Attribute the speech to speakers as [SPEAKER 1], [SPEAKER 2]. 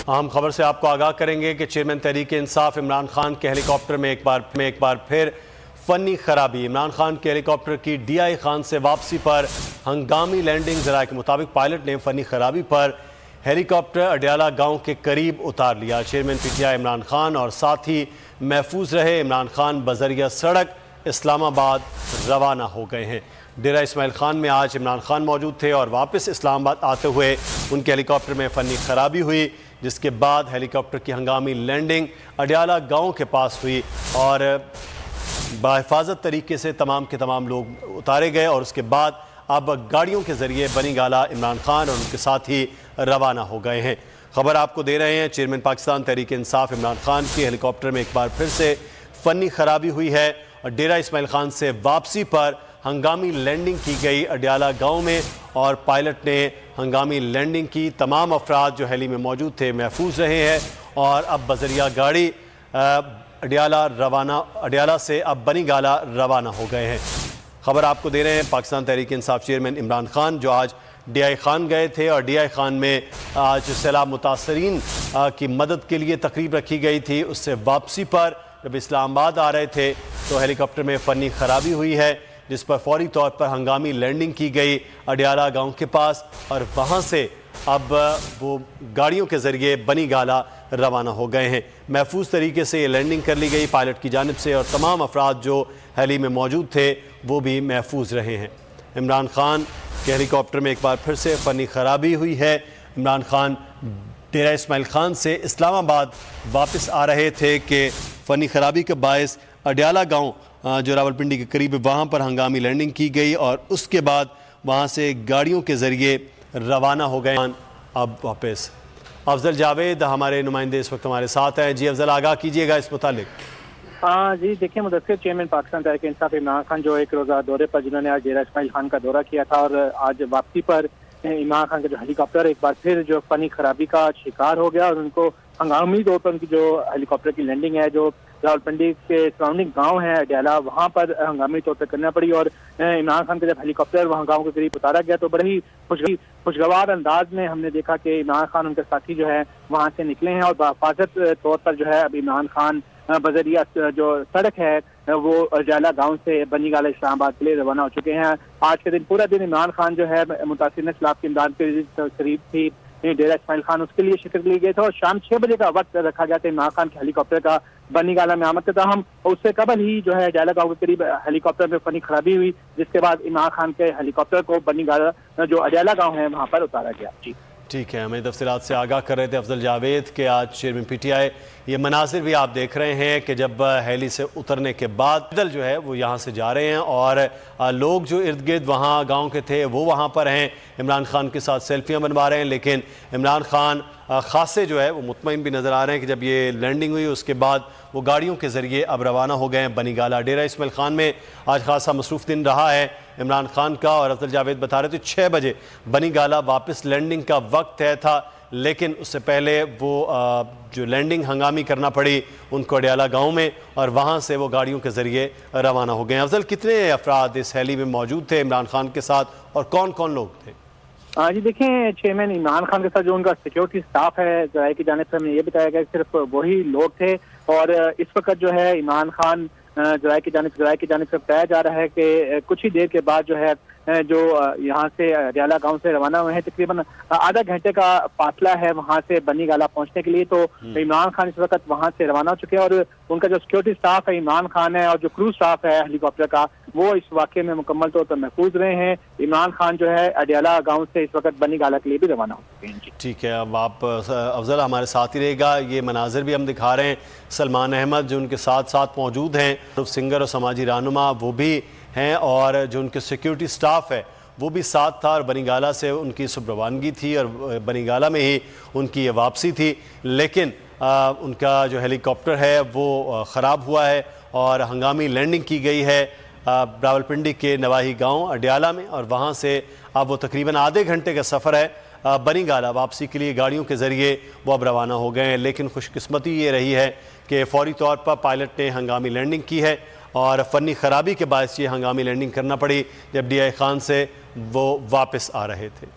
[SPEAKER 1] اہم خبر سے آپ کو آگاہ کریں گے کہ چیئرمین تحریک انصاف عمران خان کے ہیلی کاپٹر میں ایک بار پھر فنی خرابی۔ عمران خان کے ہیلی کاپٹر کی ڈی آئی خان سے واپسی پر ہنگامی لینڈنگ۔ ذرائع کے مطابق پائلٹ نے فنی خرابی پر ہیلی کاپٹر اڈیالہ گاؤں کے قریب اتار لیا۔ Chairman P T I Imran Khan اور ساتھی محفوظ رہے۔ عمران خان بذریعہ سڑک اسلام آباد روانہ ہو گئے ہیں۔ ڈیرہ اسماعیل خان میں آج عمران خان موجود تھے اور واپس اسلام آباد آتے ہوئے ان کے ہیلی کاپٹر میں فنی خرابی ہوئی، جس کے بعد ہیلی کاپٹر کی ہنگامی لینڈنگ اڈیالہ گاؤں کے پاس ہوئی اور بحفاظت طریقے سے تمام کے تمام لوگ اتارے گئے اور اس کے بعد اب گاڑیوں کے ذریعے بنی گالہ عمران خان اور ان کے ساتھی روانہ ہو گئے ہیں۔ خبر آپ کو دے رہے ہیں، چیئرمین پاکستان تحریک انصاف عمران خان کی ہیلی کاپٹر میں ایک بار پھر سے فنی خرابی ہوئی ہے اور ڈیرہ اسماعیل خان سے واپسی پر ہنگامی لینڈنگ کی گئی اڈیالہ گاؤں میں اور پائلٹ نے ہنگامی لینڈنگ کی۔ تمام افراد جو ہیلی میں موجود تھے محفوظ رہے ہیں اور اب بذریعہ گاڑی اڈیالہ سے اب بنی گالہ روانہ ہو گئے ہیں۔ خبر آپ کو دے رہے ہیں، پاکستان تحریک انصاف چیئرمین عمران خان جو آج ڈی آئی خان گئے تھے اور ڈی آئی خان میں آج سیلاب متاثرین کی مدد کے لیے تقریب رکھی گئی تھی، اس سے واپسی پر جب اسلام آباد آ رہے تھے تو ہیلی کاپٹر میں فنی خرابی ہوئی ہے، جس پر فوری طور پر ہنگامی لینڈنگ کی گئی اڈیالہ گاؤں کے پاس اور وہاں سے اب وہ گاڑیوں کے ذریعے بنی گالہ روانہ ہو گئے ہیں۔ محفوظ طریقے سے یہ لینڈنگ کر لی گئی پائلٹ کی جانب سے اور تمام افراد جو ہیلی میں موجود تھے وہ بھی محفوظ رہے ہیں۔ عمران خان کے ہیلی کاپٹر میں ایک بار پھر سے فنی خرابی ہوئی ہے۔ عمران خان ڈیرہ اسماعیل خان سے اسلام آباد واپس آ رہے تھے کہ فنی خرابی کے باعث اڈیالہ گاؤں جو راولپنڈی کے قریب وہاں پر ہنگامی لینڈنگ کی گئی اور اس کے بعد وہاں سے گاڑیوں کے ذریعے روانہ ہو گئے۔ اب واپس افضل جاوید ہمارے نمائندے اس وقت ہمارے ساتھ ہیں۔ جی افضل، آگاہ کیجیے گا اس متعلق۔
[SPEAKER 2] جی دیکھیں، مدثر چیئرمین پاکستان تحریک انصاف عمران خان جو ایک روزہ دورے پر جنہوں نے آج ڈیرہ اسماعیل خان کا دورہ کیا تھا اور آج واپسی پر عمران خان کا جو ہیلی کاپٹر ایک بار پھر جو فنی خرابی کا شکار ہو گیا اور ان کو ہنگامی طور پر ان کی جو ہیلی کاپٹر کی لینڈنگ ہے جو راولپنڈی کے سراؤنڈنگ گاؤں ہے اڈیالہ، وہاں پر ہنگامی طور پر کرنا پڑی اور عمران خان کا جب ہیلی کاپٹر وہاں گاؤں کے قریب اتارا گیا تو بڑے ہی خوشگوار انداز میں ہم نے دیکھا کہ عمران خان ان کے ساتھی جو ہے وہاں سے نکلے ہیں اور بحفاظت طور پر جو ہے اب عمران خان بذریعہ جو سڑک ہے وہ اڈیالہ گاؤں سے بنی گالہ اسلام آباد کے لیے روانہ ہو چکے ہیں۔ آج کے دن پورا دن عمران خان جو ہے متاثرین سیلاب کی امداد کے قریب تھی ڈیرہ اسماعیل خان، اس کے لیے شکر لی گئی تھا اور شام 6 بجے کا وقت رکھا گیا تھا عمران خان کے ہیلی کاپٹر کا بنی گالہ میں آمد کے تاہم اس سے قبل ہی جو ہے اڈیالہ گاؤں کے قریب ہیلی کاپٹر میں فنی خرابی ہوئی، جس کے بعد عمران خان کے ہیلی کاپٹر کو بنی گالہ جو اڈیالہ گاؤں ہے وہاں پر اتارا گیا۔ جی
[SPEAKER 1] ٹھیک ہے، ہمیں تفصیلات سے آگاہ کر رہے تھے افضل جاوید کہ آج چیئرمین پی ٹی آئی یہ مناظر بھی آپ دیکھ رہے ہیں کہ جب ہیلی سے اترنے کے بعد پیدل جو ہے وہ یہاں سے جا رہے ہیں اور لوگ جو ارد گرد وہاں گاؤں کے تھے وہ وہاں پر ہیں، عمران خان کے ساتھ سیلفیاں بنوا رہے ہیں، لیکن عمران خان خاصے جو ہے وہ مطمئن بھی نظر آ رہے ہیں کہ جب یہ لینڈنگ ہوئی اس کے بعد وہ گاڑیوں کے ذریعے اب روانہ ہو گئے ہیں بنی گالہ۔ ڈیرہ اسماعیل خان میں آج خاصا مصروف دن رہا ہے عمران خان کا اور افضل جاوید بتا رہے تھے 6 بجے بنی گالہ واپس لینڈنگ کا وقت طے تھا، لیکن اس سے پہلے وہ جو لینڈنگ ہنگامی کرنا پڑی ان کو اڈیالہ گاؤں میں اور وہاں سے وہ گاڑیوں کے ذریعے روانہ ہو گئے ہیں۔ افضل، کتنے افراد اس ہیلی میں موجود تھے عمران خان کے ساتھ اور کون کون لوگ تھے؟
[SPEAKER 2] جی دیکھیں، چیئرمین عمران خان کے ساتھ جو ان کا سیکیورٹی سٹاف ہے ذرائع کی جانب سے ہمیں یہ بتایا گیا کہ صرف وہی لوگ تھے اور اس وقت جو ہے عمران خان ذرائع کی جانب سے بتایا جا رہا ہے کہ کچھ ہی دیر کے بعد جو ہے جو یہاں سے اڈیالہ گاؤں سے روانہ ہوئے ہیں، تقریباً آدھا گھنٹے کا فاصلہ ہے وہاں سے بنی گالہ پہنچنے کے لیے، تو عمران خان اس وقت وہاں سے روانہ ہو چکے ہیں اور ان کا جو سیکیورٹی سٹاف ہے عمران خان ہے اور جو کرو سٹاف ہے ہیلی کاپٹر کا وہ اس واقعے میں مکمل طور پر محفوظ رہے ہیں۔ عمران خان جو ہے اڈیالہ گاؤں سے اس وقت بنی گالہ کے لیے بھی روانہ ہو چکے ہیں۔
[SPEAKER 1] ٹھیک ہے، اب آپ افضل ہمارے ساتھ ہی رہے گا، یہ مناظر بھی ہم دکھا رہے ہیں۔ سلمان احمد جو ان کے ساتھ موجود ہیں، سنگر اور سماجی رہنما وہ بھی ہیں اور جو ان کے سیکیورٹی سٹاف ہے وہ بھی ساتھ تھا اور بنی گالہ سے ان کی صبح روانگی تھی اور بنی گالہ میں ہی ان کی یہ واپسی تھی، لیکن ان کا جو ہیلی کاپٹر ہے وہ خراب ہوا ہے اور ہنگامی لینڈنگ کی گئی ہے راولپنڈی کے نواحی گاؤں اڈیالہ میں اور وہاں سے اب وہ تقریباً آدھے گھنٹے کا سفر ہے بنی گالہ واپسی کے لیے گاڑیوں کے ذریعے وہ اب روانہ ہو گئے ہیں، لیکن خوش قسمتی یہ رہی ہے کہ فوری طور پر پائلٹ نے ہنگامی لینڈنگ کی ہے اور فنی خرابی کے باعث یہ ہنگامی لینڈنگ کرنا پڑی جب ڈی آئی خان سے وہ واپس آ رہے تھے۔